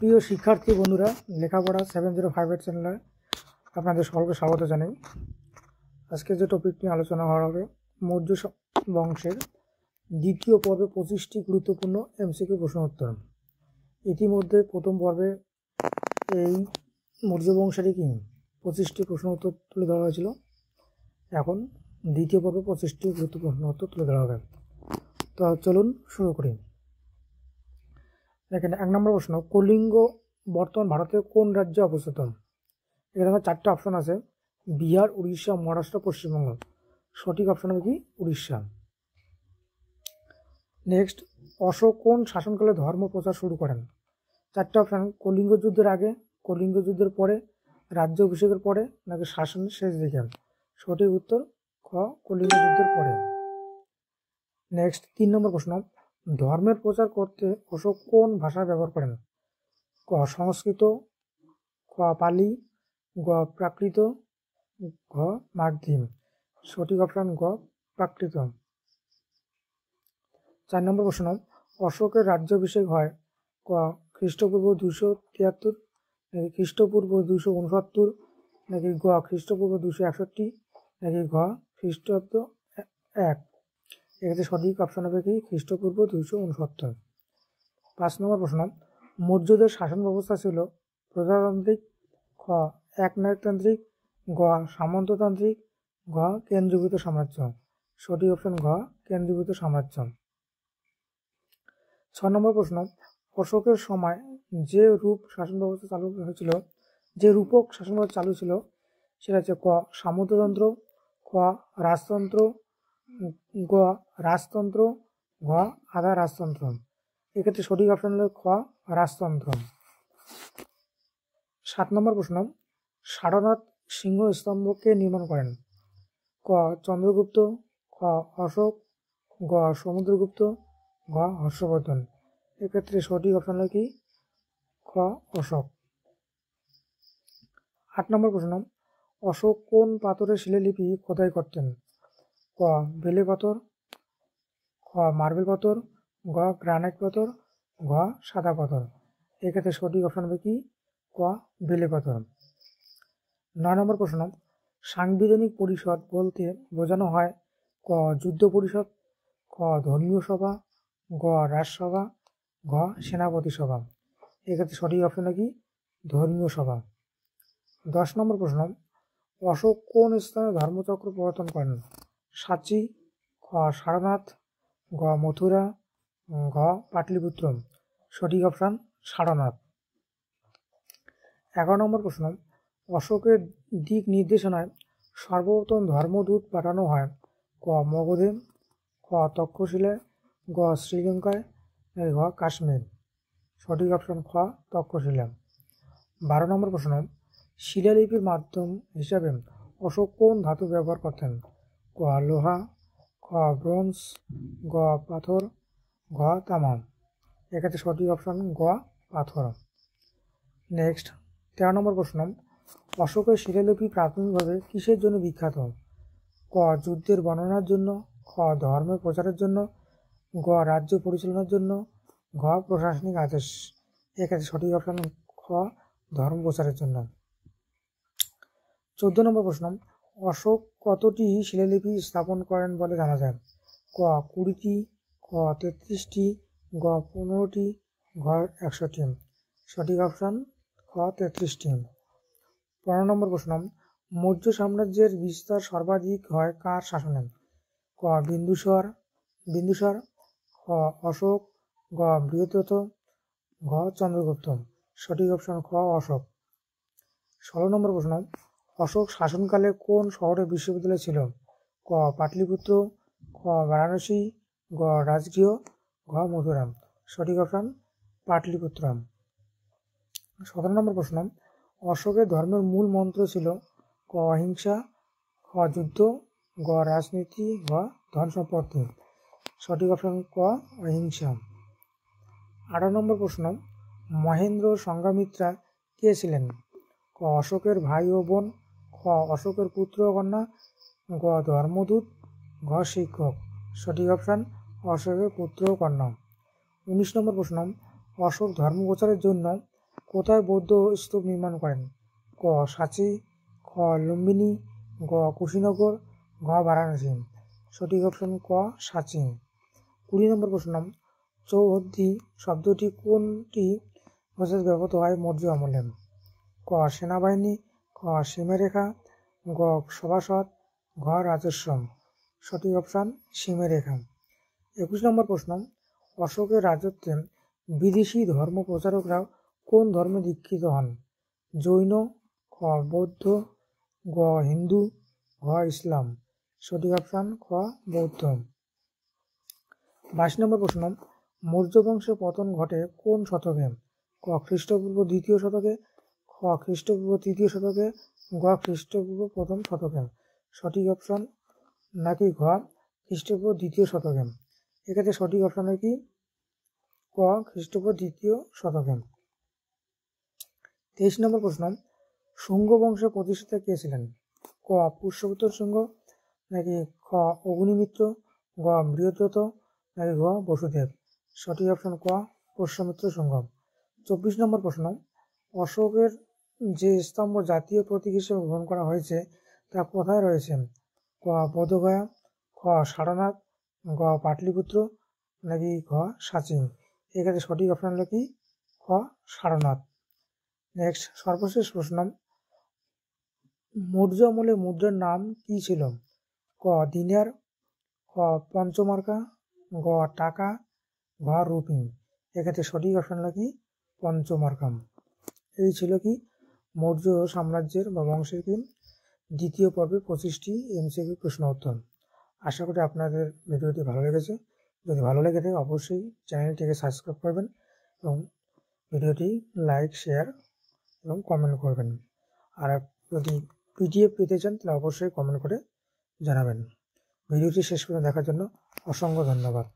প্রিয় শিক্ষার্থী বন্ধুরা, লেখাপড়া 7058 চ্যানেলে আপনাদের সকলকে স্বাগত জানাই। আজকে যে টপিক নিয়ে আলোচনা করা হবে, মৌর্য বংশের দ্বিতীয় পর্বে 25টি গুরুত্বপূর্ণ এমসিকিউ প্রশ্ন উত্তর। ইতিমধ্যে প্রথম পর্বে এই মৌর্য বংশেরই 25টি প্রশ্ন উত্তর তুলে ধরা হয়েছিল। এখন দ্বিতীয় পর্বে 25টি গুরুত্বপূর্ণ উত্তর তুলে ধরা হবে। তো চলুন শুরু করি। দেখেন, 1 নম্বর প্রশ্ন, কলিঙ্গ বর্তমান ভারতের কোন রাজ্যে অবস্থিত? এখানে আমার 4টে অপশন আছে: বিহার, উড়িষ্যা, মহারাষ্ট্র, পশ্চিমবঙ্গ। সঠিক অপশন হবে কি? উড়িষ্যা। নেক্সট, অশোক কোন শাসনকালে ধর্ম প্রচার শুরু করেন? 4টে অপশন: কলিঙ্গ যুদ্ধের আগে, কলিঙ্গ যুদ্ধের পরে, রাজ্য অভিষেকের পরে, নাকি শাসনের শেষ দিকে। সঠিক উত্তর খ, কলিঙ্গ যুদ্ধের পরে। নেক্সট, 3 নম্বর প্রশ্ন, ধর্মের প্রচার করতে অশোক কোন ভাষা ব্যবহার করেন? ক সংস্কৃত, খ পালি, গ প্রাকৃত, ঘ মাগধী। সঠিক অপশন গ প্রাকৃত। 4 নম্বর প্রশ্ন, অশোকের রাজ্যাভিষেক হয় ক খ্রিস্টপূর্ব 273, নাকি খ্রিস্টপূর্ব 269, নাকি গ খ্রিস্টপূর্ব 261, নাকি ঘ খ্রিস্টাব্দ 1। এক্ষেত্রে সঠিক অপশন হবে কি? খ্রিস্টপূর্ব 269। 5 নম্বর প্রশ্ন, মৌর্যদের শাসন ব্যবস্থা ছিল প্রজাতান্ত্রিক, খ একনায়কতান্ত্রিক, গ সামন্ততান্ত্রিক, ঘ কেন্দ্রীভূত সাম্রাজ্য। সঠিক অপশন ঘ কেন্দ্রীভূত সাম্রাজ্য। 6 নম্বর প্রশ্ন, অশোকের সময় যে রূপ শাসন ব্যবস্থা চালু হয়েছিল, যে রূপক শাসন ব্যবস্থা চালু ছিল, সেটা হচ্ছে ক সামন্ততন্ত্র, খ রাজতন্ত্র, গ রাজতন্ত্র, ঘ আধা রাজতন্ত্র। এক্ষেত্রে সঠিক অপশন হলো খ রাজতন্ত্র। 7 নম্বর প্রশ্ন, সারনাথ সিংহ স্তম্ভকে নির্মাণ করেন? ক চন্দ্রগুপ্ত, খ অশোক, গ সমুদ্রগুপ্ত, ঘ হর্ষবর্ধন। এক্ষেত্রে সঠিক অপশন হলো কি? খ অশোক। 8 নম্বর প্রশ্ন, অশোক কোন পাথরের শিলালিপি খোদাই করতেন? ক বেলে পাথর, খ মার্বেল পাথর, গ গ্রানাইট পাথর, ঘ সাদা পাথর। এক্ষেত্রে সঠিক অপশন হবে কি? ক বেলে পাথর। 9 নম্বর প্রশ্ন, সাংবিধানিক পরিষদ বলতে বোঝানো হয় ক যুদ্ধ পরিষদ, খ ধর্মীয় সভা, গ রাজসভা, ঘ সেনাপতি সভা। এক্ষেত্রে সঠিক অপশন কি? ধর্মীয় সভা। 10 নম্বর প্রশ্ন, অশোক কোন স্থানে ধর্মচক্র প্রবর্তন করেন? সাঁচি, খ সারনাথ, গ মথুরা, ঘ পাটলিপুত্র। সঠিক অপশন সারনাথ। 11 নম্বর প্রশ্ন, অশোকের দিক নির্দেশনায় সর্বপ্রথম ধর্মদূত পাঠানো হয় ক মগধে, খ তক্ষশিলায়, গ শ্রীলঙ্কায়, ঘ কাশ্মীর। সঠিক অপশন খ তক্ষশিলা। 12 নম্বর প্রশ্ন, শিলালিপির মাধ্যম হিসাবে অশোক কোন ধাতু ব্যবহার করতেন? ক লোহা, খ ব্রোঞ্জ, গ পাথর, ঘ তামা। এক্ষেত্রে সঠিক অপশন গ পাথর। নেক্সট 13 নম্বর প্রশ্ন, অশোকের শিলালিপি প্রাথমিকভাবে কিসের জন্য বিখ্যাত? ক যুদ্ধের বর্ণনার জন্য, খ ধর্মের প্রচারের জন্য, গ রাজ্য পরিচালনার জন্য, ঘ প্রশাসনিক আদেশ। এক্ষেত্রে সঠিক অপশন খ ধর্ম প্রচারের জন্য। 14 নম্বর প্রশ্ন, অশোক কতটি শিলালিপি স্থাপন করেন বলে জানা যায়? ক 20টি, খ 33টি, গ 15টি, ঘ 100টি। সঠিক অপশন খ 33টি। 15 নম্বর প্রশ্ন, মৌর্য সাম্রাজ্যের বিস্তার সর্বাধিক হয় কার শাসনে? ক বিন্দুসার, খ অশোক, গ বৃহদ্রথ, ঘ চন্দ্রগুপ্ত। সঠিক অপশন খ অশোক। 16 নম্বর প্রশ্ন, অশোক শাসনকালে কোন শহরে বিশ্ববিদ্যালয় ছিল? ক পাটলিপুত্র, খ বারাণসী, গ রাজগৃহ, ঘ মথুরা। সঠিক অপশন পাটলিপুত্র। 17 নম্বর প্রশ্ন, অশোকের ধর্মের মূল মন্ত্র ছিল? ক অহিংসা, খ যুদ্ধ, গ রাজনীতি, ঘ ধন সম্পত্তি। সঠিক অপশন ক অহিংসা। 18 নম্বর প্রশ্ন, মহেন্দ্র সংঘামিত্রা কে ছিলেন? ক অশোকের ভাই ও বোন, খ অশোকের পুত্র ও কন্যা, গ ধর্মদূত, ঘ শিক্ষক। সঠিক অপশন অশোকের পুত্র ও কন্যা। 19 নম্বর প্রশ্ন, অশোক ধর্ম প্রচারের জন্য কোথায় বৌদ্ধ স্তূপ নির্মাণ করেন? ক সাঁচি, খ লুম্বিনী, গ কুশীনগর, ঘ বারাণসী। সঠিক অপশন ক সাঁচি। 20 নম্বর প্রশ্ন, চৌহদ্দি শব্দটি কোনটি ভাষায় ব্যবহৃত হয় মৌর্য আমলে? ক সেনাবাহিনী, খ সীমারেখা, গ সভাসদ, ঘ রাজস্ব। সঠিক অপশন সীমারেখা। 21 নম্বর প্রশ্ন, অশোকের রাজত্বে বিদেশি ধর্ম প্রচারকরা কোন ধর্মে দীক্ষিত হন? জৈন, খ বৌদ্ধ, গ হিন্দু, ঘ ইসলাম। সঠিক অপশন খ বৌদ্ধ। 22 নম্বর প্রশ্ন, মৌর্য বংশের পতন ঘটে কোন শতকে? ক খ্রিস্টপূর্ব 2য় শতকে, খ খ্রিস্টপূর্ব 3য় শতকে, গ খ্রিস্টপূর্ব 1ম শতকে। সঠিক অপশন নাকি ঘ খ্রিস্টপূর্ব 2য় শতকে। এক্ষেত্রে সঠিক অপশন কি ক খ্রিস্টপূর্ব 2য় শতকে। 23 নম্বর প্রশ্ন, শুঙ্গ বংশের প্রতিষ্ঠাতা কে ছিলেন? ক পুষ্যপুত্র শুঙ্গ, নাকি খ অগ্নিমিত্র, গ বৃহদ্রথ, নাকি ঘ বসুদেব। সঠিক অপশন ক পুষ্যমিত্র শুঙ্গ। 24 নম্বর প্রশ্ন, অশোকের যে স্তম্ভ জাতীয় প্রতীক হিসেবে গ্রহণ করা হয়েছে তা কোথায় রয়েছে? ক বোধগয়া, খ সারনাথ, গ পাটলিপুত্র, নাকি ঘ সাঁচি। এক্ষেত্রে সঠিক অপশন হলো কি খ সারনাথ। নেক্সট সর্বশেষ প্রশ্ন, মৌর্য আমলে মুদ্রার নাম কি ছিল? ক দিনার, খ পঞ্চমার্কা, গ টাকা, ঘ রুপি। এক্ষেত্রে সঠিক অপশন হলো কি পঞ্চমার্কা। এই ছিল কি মৌর্য সাম্রাজ্যের বা বংশের কি দ্বিতীয় পর্বে 25টি এমসিকিউ প্রশ্ন উত্তর। আশা করি আপনাদের ভিডিওটি ভালো লেগেছে। যদি ভালো লেগে থাকে অবশ্যই চ্যানেলটিকে সাবস্ক্রাইব করবেন এবং ভিডিওটি লাইক, শেয়ার এবং কমেন্ট করবেন। আর যদি পিডিএফ পেতে চান তাহলে অবশ্যই কমেন্ট করে জানাবেন। ভিডিওটি শেষ পর্যন্ত দেখার জন্য অসংখ্য ধন্যবাদ।